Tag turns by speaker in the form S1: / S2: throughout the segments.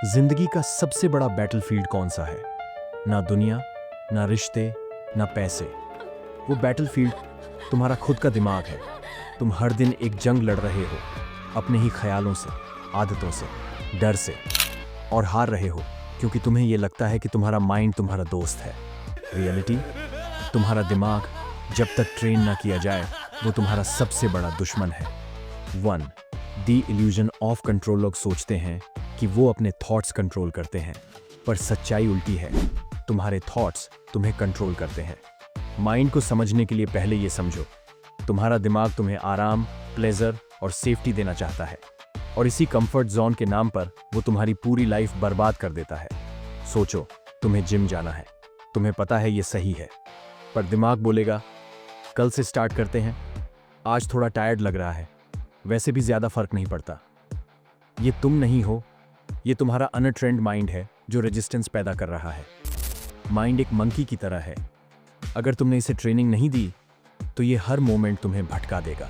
S1: जिंदगी का सबसे बड़ा बैटलफील्ड कौन सा है? ना दुनिया, ना रिश्ते, ना पैसे। वो बैटलफील्ड तुम्हारा खुद का दिमाग है। तुम हर दिन एक जंग लड़ रहे हो, अपने ही ख्यालों से, आदतों से, डर से, और हार रहे हो क्योंकि तुम्हें ये लगता है कि तुम्हारा माइंड तुम्हारा दोस्त है। रियलिटी, तुम्हारा दिमाग जब तक ट्रेन ना किया जाए वो तुम्हारा सबसे बड़ा दुश्मन है। 1. The illusion of control. लोग सोचते हैं कि वो अपने थॉट्स कंट्रोल करते हैं, पर सच्चाई उल्टी है। तुम्हारे थॉट्स तुम्हें कंट्रोल करते हैं। माइंड को समझने के लिए पहले ये समझो, तुम्हारा दिमाग तुम्हें आराम, प्लेजर और सेफ्टी देना चाहता है, और इसी कंफर्ट जोन के नाम पर वो तुम्हारी पूरी लाइफ बर्बाद कर देता है। सोचो, तुम्हें जिम जाना है, तुम्हें पता है ये सही है, पर दिमाग बोलेगा कल से स्टार्ट करते हैं, आज थोड़ा टायर्ड लग रहा है, वैसे भी ज्यादा फर्क नहीं पड़ता। ये तुम नहीं हो, ये तुम्हारा अनट्रेंड माइंड है जो रेजिस्टेंस पैदा कर रहा है। माइंड एक मंकी की तरह है, अगर तुमने इसे ट्रेनिंग नहीं दी तो ये हर मोमेंट तुम्हें भटका देगा।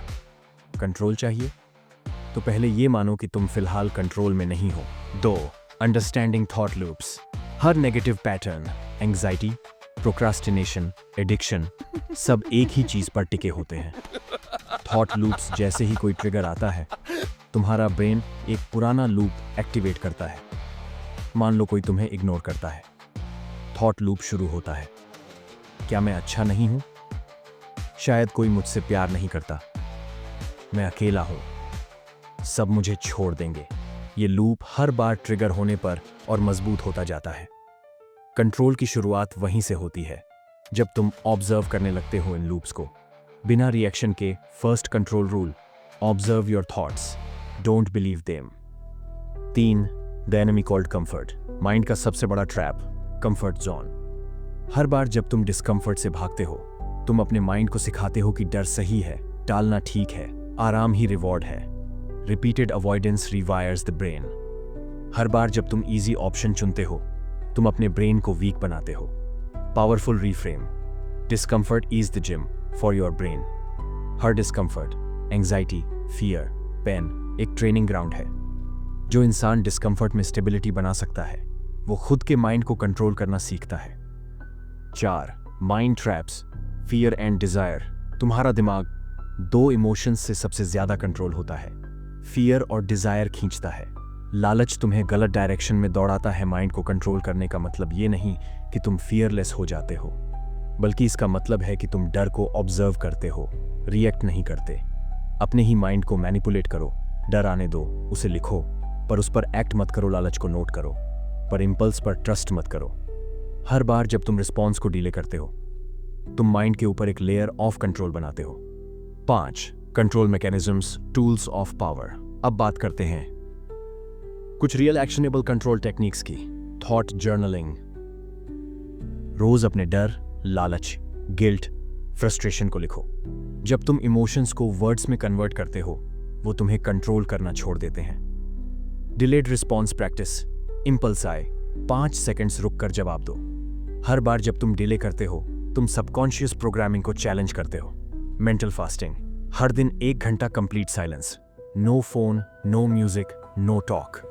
S1: कंट्रोल चाहिए तो पहले ये मानो कि तुम फिलहाल कंट्रोल में नहीं हो। 2. Understanding thought loops. हर negative pattern, anxiety, procrastination, addiction, सब एक ही चीज पर टिके होते हैं। थॉट लूप्स जैसे ही कोई ट्रिगर आता है, तुम्हारा ब्रेन एक पुराना लूप एक्टिवेट करता है। मान लो कोई तुम्हें इग्नोर करता है, थॉट लूप शुरू होता है, क्या मैं अच्छा नहीं हूं? शायद कोई मुझसे प्यार नहीं करता, मैं अकेला हूं, सब मुझे छोड़ देंगे। ये लूप हर बार ट्रिगर होने पर और मजबूत होता जाता है। कंट्रोल की शुरुआत वहीं से होती है, जब तुम ऑब्जर्व करने लगते हो इन लूप्स को बिना रिएक्शन के। First control rule, observe your thoughts, don't believe them. 3. The enemy called comfort. Mind का सबसे बड़ा ट्रैप, कंफर्ट जोन। हर बार जब तुम डिस्कंफर्ट से भागते हो, तुम अपने माइंड को सिखाते हो कि डर सही है, टालना ठीक है, आराम ही रिवॉर्ड है। Repeated avoidance rewires the brain. हर बार जब तुम इजी ऑप्शन चुनते हो, तुम अपने ब्रेन को वीक बनाते हो। Powerful reframe, discomfort is the gym for your brain. हर डिस्कंफर्ट, एंग्जाइटी, फियर, पेन एक ट्रेनिंग ग्राउंड है। जो इंसान डिस्कंफर्ट में स्टेबिलिटी बना सकता है, वो खुद के माइंड को कंट्रोल करना सीखता है। 4. Mind traps, fear and desire. तुम्हारा दिमाग 2 इमोशंस से सबसे ज्यादा कंट्रोल होता है, फियर और डिजायर खींचता है। लालच तुम्हें गलत डायरेक्शन में दौड़ाता है। माइंड को कंट्रोल करने का मतलब ये नहीं कि तुम फियरलेस हो जाते हो, बल्कि इसका मतलब है कि तुम डर को ऑब्जर्व करते हो, रिएक्ट नहीं करते। अपने ही माइंड को मैनिपुलेट करो। डर आने दो, उसे लिखो, पर उस पर एक्ट मत करो। लालच को नोट करो, पर इंपल्स पर ट्रस्ट मत करो। हर बार जब तुम रिस्पॉन्स को डिले करते हो, तुम माइंड के ऊपर एक लेयर ऑफ कंट्रोल बनाते हो। 5. Control mechanisms, tools of power. अब बात करते हैं कुछ रियल एक्शनेबल कंट्रोल टेक्निक्स की। Thought journaling. रोज अपने डर, लालच, गिल्ट, फ्रस्ट्रेशन को लिखो। जब तुम इमोशंस को वर्ड्स में कन्वर्ट करते हो, वो तुम्हें कंट्रोल करना छोड़ देते हैं। Delayed response practice. इंपल्स आए, 5 सेकंड्स रुक कर जवाब दो। हर बार जब तुम डिले करते हो, तुम सबकॉन्शियस प्रोग्रामिंग को चैलेंज करते हो। Mental fasting. हर दिन 1 घंटा complete silence, no phone, no music, no talk.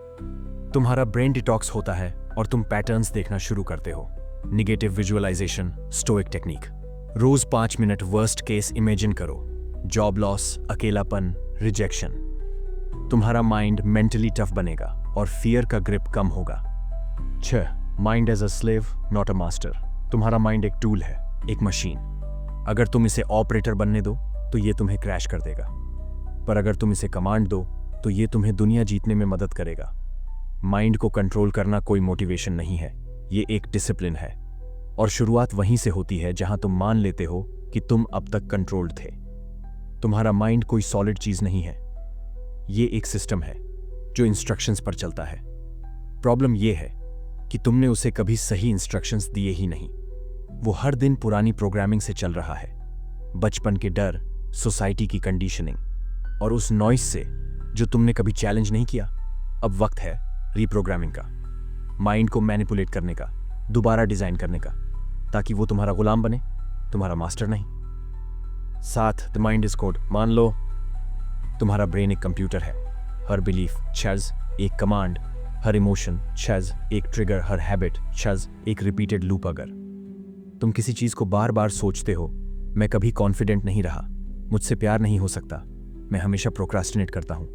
S1: तुम्हारा ब्रेन डिटॉक्स होता है और तुम पैटर्न्स देखना शुरू करते हो। Negative visualization, stoic technique. रोज 5 मिनट वर्स्ट केस इमेजिन करो, जॉब लॉस, अकेलापन, रिजेक्शन। तुम्हारा माइंड मेंटली टफ बनेगा और फियर का ग्रिप कम होगा। 6. Mind as a slave, not a master. तुम्हारा माइंड एक टूल है, एक मशीन। अगर तुम इसे ऑपरेटर बनने दो तो ये तुम्हें क्रैश कर देगा, पर अगर तुम इसे कमांड दो तो ये तुम्हें दुनिया जीतने में मदद करेगा। माइंड को कंट्रोल करना कोई मोटिवेशन नहीं है, ये एक डिसिप्लिन है, और शुरुआत वहीं से होती है जहां तुम मान लेते हो कि तुम अब तक कंट्रोल्ड थे। तुम्हारा माइंड कोई सॉलिड चीज नहीं है, ये एक सिस्टम है जो इंस्ट्रक्शंस पर चलता है। प्रॉब्लम ये है कि तुमने उसे कभी सही इंस्ट्रक्शंस दिए ही नहीं। वो हर दिन पुरानी प्रोग्रामिंग से चल रहा है, बचपन के डर, सोसाइटी की कंडीशनिंग और उस नॉइस से जो तुमने कभी चैलेंज नहीं किया। अब वक्त है रीप्रोग्रामिंग का, माइंड को मैनिपुलेट करने का, दोबारा डिजाइन करने का, ताकि वो तुम्हारा गुलाम बने, तुम्हारा मास्टर नहीं। 7. The mind is code. मान लो तुम्हारा ब्रेन एक कंप्यूटर है, हर बिलीफ, चर्ज एक कमांड, हर इमोशन शज़ एक ट्रिगर, हर हैबिट शज़ एक रिपीटेड लूप। अगर तुम किसी चीज़ को बार बार सोचते हो, मैं कभी कॉन्फिडेंट नहीं रहा, मुझसे प्यार नहीं हो सकता, मैं हमेशा प्रोक्रास्टिनेट करता हूँ,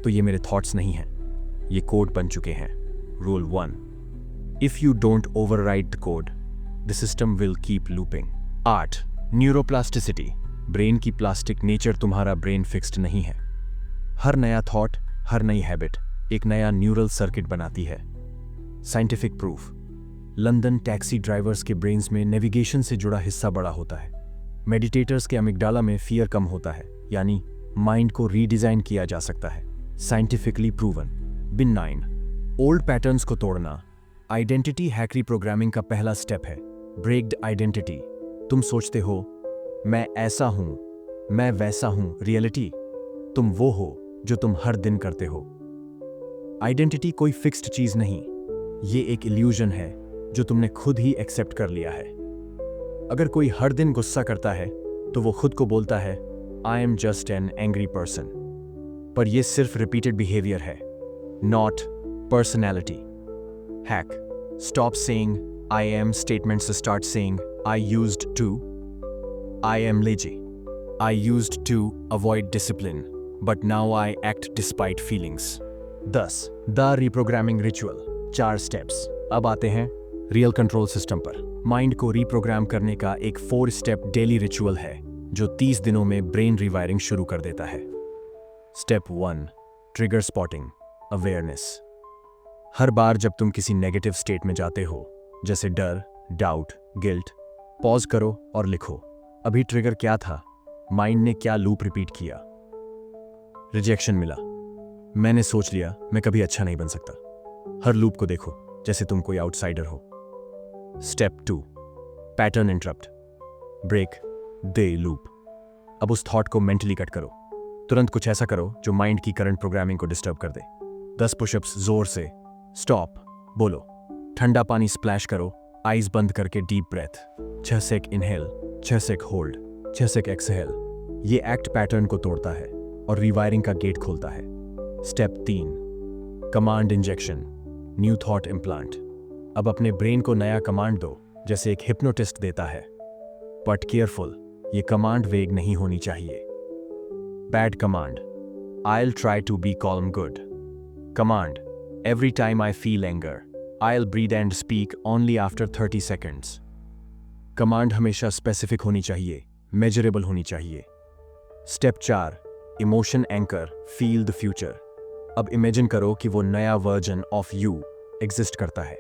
S1: तो ये मेरे थॉट्स नहीं हैं, ये कोड बन चुके हैं। Rule 1, if you don't override the code, the system will keep looping. 8, neuroplasticity, brain की प्लास्टिक नेचर तुम्हारा ब्रेन फिक्स्ड नहीं है। हर नया थॉट, हर नई हैबिट एक नया न्यूरल सर्किट बनाती है। Scientific proof, London taxi drivers के ब्रेन्स में नेविगेशन से जुड़ा हिस्सा बड़ा होता है। मेडिटेटर्स के अमिगडाला में फियर कम होता है, यानी माइंड को रीडिजाइन किया जा सकता है। Scientifically proven. बिन 9, ओल्ड पैटर्न्स को तोड़ना आइडेंटिटी हैकरी प्रोग्रामिंग का पहला स्टेप है। ब्रेक्ड आइडेंटिटी, तुम सोचते हो मैं ऐसा हूं, मैं वैसा हूं, रियलिटी तुम वो हो जो तुम हर दिन करते हो। आइडेंटिटी कोई फिक्स्ड चीज नहीं, ये एक इल्यूजन है जो तुमने खुद ही एक्सेप्ट कर लिया है। अगर कोई हर दिन गुस्सा करता है तो वो खुद को बोलता है I am just an angry person, पर यह सिर्फ रिपीटेड बिहेवियर है, not personality. Hack, stop saying I am statements से start saying I used to. I am lazy, I used to avoid discipline but now I act despite feelings. 10, the reprogramming ritual, 4 steps. अब आते हैं real control system पर। Mind को reprogram करने का एक 4 step daily ritual है जो 30 दिनों में ब्रेन रिवायरिंग शुरू कर देता है। Step 1, trigger spotting, awareness. हर बार जब तुम किसी नेगेटिव स्टेट में जाते हो, जैसे डर, डाउट, गिल्ट, पॉज करो और लिखो अभी ट्रिगर क्या था, माइंड ने क्या लूप रिपीट किया। रिजेक्शन मिला, मैंने सोच लिया मैं कभी अच्छा नहीं बन सकता। हर लूप को देखो जैसे तुम कोई आउटसाइडर हो। Step 2, pattern interrupt, break the loop. अब उस थॉट को मेंटली कट करो, तुरंत कुछ ऐसा करो जो माइंड की करंट प्रोग्रामिंग को डिस्टर्ब कर दे। 10 पुशअप्स जोर से, स्टॉप बोलो, ठंडा पानी स्प्लैश करो, आईज बंद करके डीप ब्रेथ, 6 सेक इनहेल, 6 सेक होल्ड, 6 सेक एक्सहेल। ये एक्ट पैटर्न को तोड़ता है और रिवायरिंग का गेट खोलता है। Step 3, command injection, new thought implant. अब अपने ब्रेन को नया कमांड दो जैसे एक हिप्नोटिस्ट देता है, बट केयरफुल, ये कमांड वेग नहीं होनी चाहिए। Bad command, I'll try to be calm good. Command, every time I feel anger, I'll breathe and speak only after 30 seconds. Command हमेशा स्पेसिफिक होनी चाहिए, मेजरेबल होनी चाहिए। Step 4, emotion anchor, feel the future. अब इमेजिन करो कि वो नया वर्जन ऑफ यू एग्जिस्ट करता है।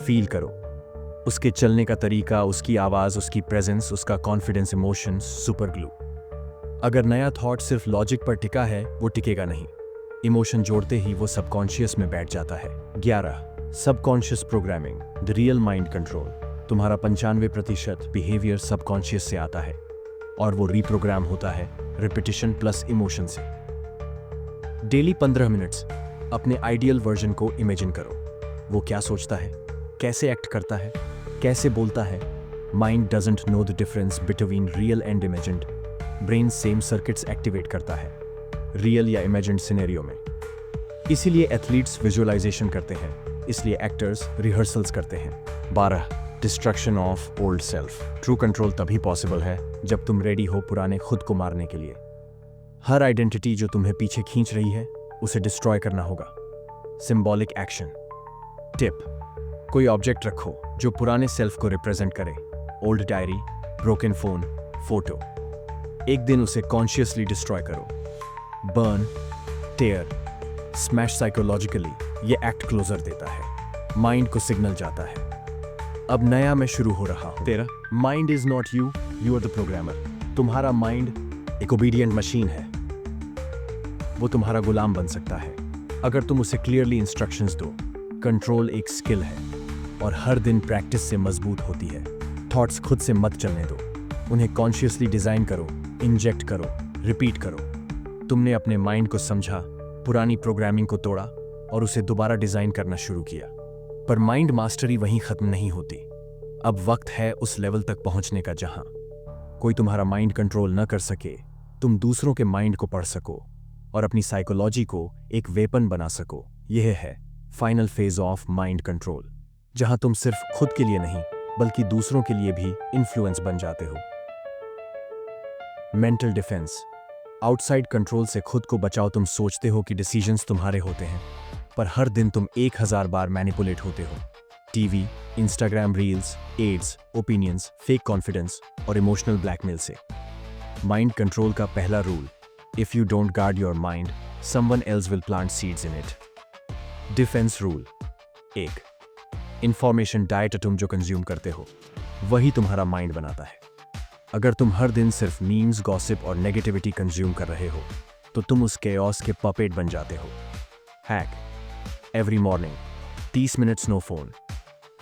S1: फील करो उसके चलने का तरीका, उसकी आवाज, उसकी प्रेजेंस, उसका कॉन्फिडेंस, इमोशंस, सुपर ग्लू। अगर नया थॉट सिर्फ लॉजिक पर टिका है, वो टिकेगा नहीं। इमोशन जोड़ते ही वो सबकॉन्शियस में बैठ जाता है। 11, subconscious programming, the real mind control. तुम्हारा 95% बिहेवियर सबकॉन्शियस से आता है और वो रीप्रोग्राम होता है रिपीटिशन प्लस इमोशन से। डेली 15 मिनट्स अपने आइडियल वर्जन को इमेजिन करो। वो क्या सोचता है, कैसे एक्ट करता है, कैसे बोलता है। Mind doesn't know the difference between real and imagined. Brain same circuits activate करता है रियल या इमेजिन्ड सिनेरियो में। इसीलिए एथलीट्स विजुअलाइजेशन करते हैं, इसलिए एक्टर्स रिहर्सल्स करते हैं। 12, destruction of old self. True control तभी पॉसिबल है जब तुम रेडी हो पुराने खुद को मारने के लिए। हर आइडेंटिटी जो तुम्हें पीछे खींच रही है, उसे डिस्ट्रॉय करना होगा। Symbolic action. टिप, कोई ऑब्जेक्ट रखो जो पुराने सेल्फ को रिप्रेजेंट करे। Old diary, broken phone, photo. एक दिन उसे कॉन्शियसली डिस्ट्रॉय करो। बर्न, टेयर, स्मैश। साइकोलॉजिकली ये एक्ट क्लोजर देता है, माइंड को सिग्नल जाता है अब नया मैं शुरू हो रहा हूं। तेरा mind is not you, you are the programmer. तुम्हारा माइंड एक ओबीडियंट मशीन है, वो तुम्हारा गुलाम बन सकता है अगर तुम उसे क्लियरली इंस्ट्रक्शंस दो। कंट्रोल एक स्किल है और हर दिन प्रैक्टिस से मजबूत होती है। थॉट्स खुद से मत चलने दो, उन्हें कॉन्शियसली डिजाइन करो, इंजेक्ट करो, रिपीट करो। तुमने अपने माइंड को समझा, पुरानी प्रोग्रामिंग को तोड़ा और उसे दोबारा डिजाइन करना शुरू किया। पर माइंड मास्टरी वहीं खत्म नहीं होती। अब वक्त है उस लेवल तक पहुंचने का जहां कोई तुम्हारा माइंड कंट्रोल न कर सके, तुम दूसरों के माइंड को पढ़ सको और अपनी साइकोलॉजी को एक वेपन बना सको। यह है final phase of mind control, जहां तुम सिर्फ खुद के लिए नहीं बल्कि दूसरों के लिए भी इन्फ्लुएंस बन जाते हो। मेंटल डिफेंस, आउटसाइड कंट्रोल से खुद को बचाओ। तुम सोचते हो कि डिसीजंस तुम्हारे होते हैं, पर हर दिन तुम 1000 बार मैनिपुलेट होते हो। TV, Instagram reels, ads, opinions, fake confidence और इमोशनल ब्लैकमेल से। माइंड कंट्रोल का पहला rule, if you don't guard your mind, someone else will plant seeds in it. Defence rule 1, information diet, तुम जो कंज्यूम करते हो वही तुम्हारा माइंड बनाता है। अगर तुम हर दिन सिर्फ मीम्स, गॉसिप और नेगेटिविटी कंज्यूम कर रहे हो तो तुम उस केओस के पपेट बन जाते हो। Hack, every morning 30 minutes no phone,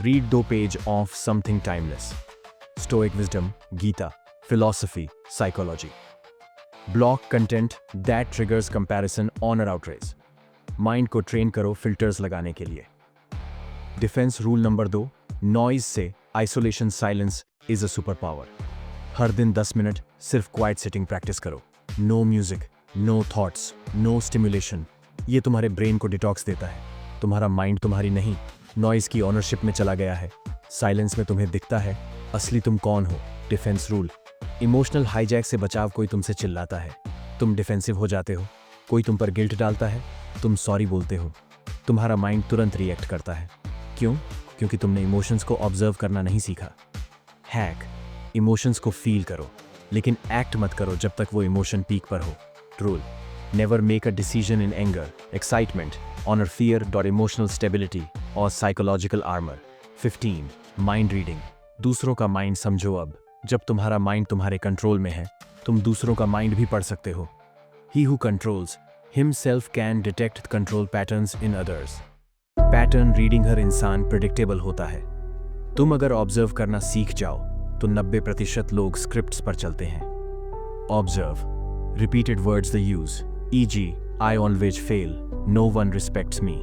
S1: read 2 page of something timeless, stoic wisdom, Gita, philosophy, psychology. Block content that triggers comparison, honour, outrage. Mind को ट्रेन करो फिल्टर्स लगाने के लिए। डिफेंस रूल नंबर 2, नॉइज से isolation, silence is a super power. हर दिन 10 minute सिर्फ quiet sitting practice करो। No music, no thoughts, no stimulation. ये तुम्हारे ब्रेन को डिटॉक्स देता है। तुम्हारा माइंड तुम्हारी नहीं, नॉइज की ओनरशिप में चला गया है। साइलेंस में तुम्हें दिखता है असली तुम कौन हो। डिफेंस रूल, इमोशनल हाईजैक से बचाव। कोई तुमसे चिल्लाता है, तुम डिफेंसिव हो जाते हो। कोई तुम पर गिल्ट डालता है, तुम सॉरी बोलते हो। तुम्हारा माइंड तुरंत रिएक्ट करता है। क्यों? क्योंकि तुमने इमोशंस को ऑब्जर्व करना नहीं सीखा। हैक, इमोशंस को फील करो लेकिन एक्ट मत करो जब तक वो इमोशन पीक पर हो। Rule, never make a decision in anger, excitement, honour, fear dot emotional stability और साइकोलॉजिकल आर्मर। 15, माइंड रीडिंग, दूसरों का माइंड समझो। अब जब तुम्हारा माइंड तुम्हारे कंट्रोल में है, तुम दूसरों का माइंड भी पढ़ सकते हो। He who controls himself can detect control patterns in others. Pattern reading, हर इंसान प्रेडिक्टेबल होता है। तुम अगर ऑब्जर्व करना सीख जाओ तो 90% लोग स्क्रिप्ट्स पर चलते हैं। Observe, repeated words the use, e.g. I always fail, no one respects me.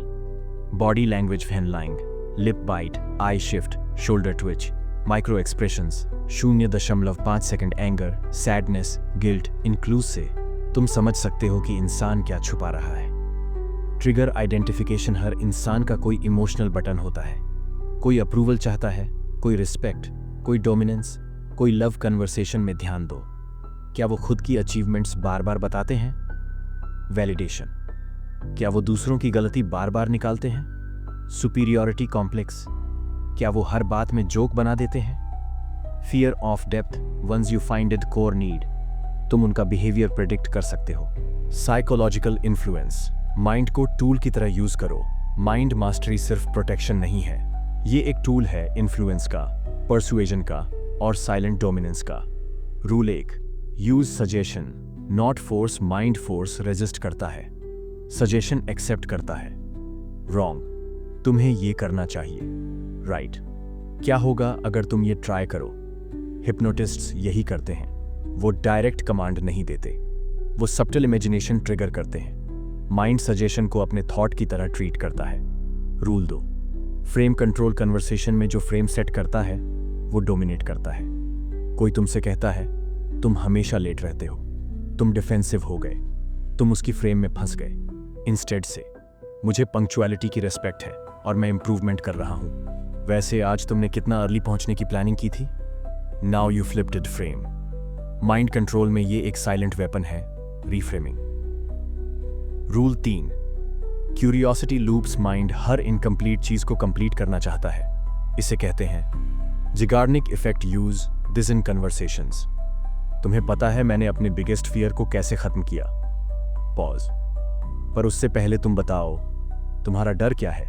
S1: Body language when lying, lip bite, eye shift, shoulder twitch, micro expressions, 0.5 second anger, sadness, guilt, इन clues से तुम समझ सकते हो कि इंसान क्या छुपा रहा है। ट्रिगर आइडेंटिफिकेशन, हर इंसान का कोई इमोशनल बटन होता है। कोई अप्रूवल चाहता है, कोई रिस्पेक्ट, कोई डोमिनेंस, कोई लव। कन्वर्सेशन में ध्यान दो, क्या वो खुद की अचीवमेंट्स बार बार बताते हैं? वैलिडेशन, क्या वो दूसरों की गलती बार बार निकालते हैं? सुपीरियॉरिटी कॉम्प्लेक्स, क्या वो हर बात में जोक बना देते हैं? Fear of depth, once you find it core need, तुम उनका बिहेवियर प्रेडिक्ट कर सकते हो। साइकोलॉजिकल इन्फ्लुएंस, माइंड को टूल की तरह यूज करो। माइंड मास्टरी सिर्फ प्रोटेक्शन नहीं है, ये एक टूल है इन्फ्लुएंस का, परसुएजन का और साइलेंट डोमिनेंस का। Rule 1, use suggestion not force. Mind force resist करता है, सजेशन एक्सेप्ट करता है। रॉन्ग, तुम्हें ये करना चाहिए। राइट, क्या होगा अगर तुम ये ट्राई करो? हिप्नोटिस्ट्स यही करते हैं, वो डायरेक्ट कमांड नहीं देते, वो सब्टल इमेजिनेशन ट्रिगर करते हैं। माइंड सजेशन को अपने थॉट की तरह ट्रीट करता है। रूल 2, फ्रेम कंट्रोल, कन्वर्सेशन में जो फ्रेम सेट करता है वो डोमिनेट करता है। कोई तुमसे कहता है तुम हमेशा लेट रहते हो, तुम डिफेंसिव हो गए, तुम उसकी फ्रेम में फंस गए। इंस्टेड से, मुझे पंक्चुअलिटी की रिस्पेक्ट है और मैं इंप्रूवमेंट कर रहा हूं। वैसे आज तुमने कितना अर्ली पहुंचने की प्लानिंग की थी? Now you flipped it frame. Mind control में ये एक साइलेंट वेपन है, reframing. Rule 3, curiosity loops. Mind हर इनकम्प्लीट चीज को कंप्लीट करना चाहता है। इसे कहते हैं Zeigarnik effect. Use this in conversations. तुम्हें पता है मैंने अपने बिगेस्ट फियर को कैसे खत्म किया? पॉज, पर उससे पहले तुम बताओ तुम्हारा डर क्या है?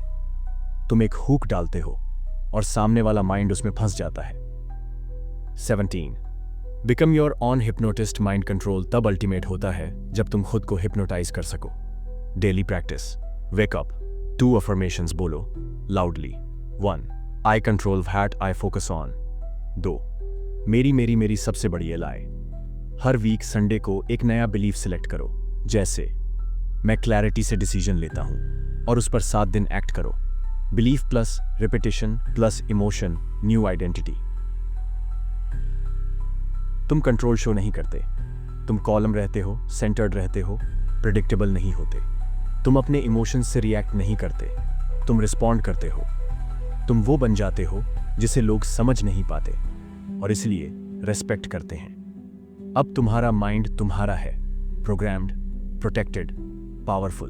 S1: तुम एक हुक डालते हो और सामने वाला माइंड उसमें फंस जाता है। 17, become your own hypnotist. Mind control तब अल्टीमेट होता है जब तुम खुद को हिप्नोटाइज कर सको। Daily practice, wake up, 2 affirmations बोलो loudly. 1, I control what I focus on. 2, मेरी मेरी मेरी सबसे बड़ी एलाई। हर वीक संडे को एक नया बिलीफ सिलेक्ट करो, जैसे मैं क्लैरिटी से डिसीजन लेता हूं, और उस पर 7 दिन एक्ट करो। Belief plus repetition plus emotion, new identity. तुम कंट्रोल शो नहीं करते, तुम कॉलम रहते हो, सेंटर्ड रहते हो, प्रेडिक्टेबल नहीं होते। तुम अपने इमोशंस से रिएक्ट नहीं करते, तुम रिस्पॉन्ड करते हो। तुम वो बन जाते हो जिसे लोग समझ नहीं पाते और इसलिए रेस्पेक्ट करते हैं। अब तुम्हारा माइंड तुम्हारा है, प्रोग्राम्ड, प्रोटेक्टेड, पावरफुल।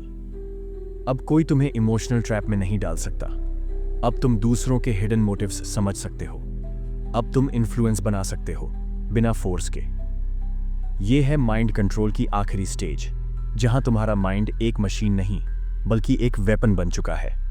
S1: अब कोई तुम्हें इमोशनल ट्रैप में नहीं डाल सकता। अब तुम दूसरों के हिडन मोटिव्स समझ सकते हो। अब तुम इन्फ्लुएंस बना सकते हो बिना फोर्स के। ये है माइंड कंट्रोल की आखिरी स्टेज, जहां तुम्हारा माइंड एक मशीन नहीं बल्कि एक वेपन बन चुका है।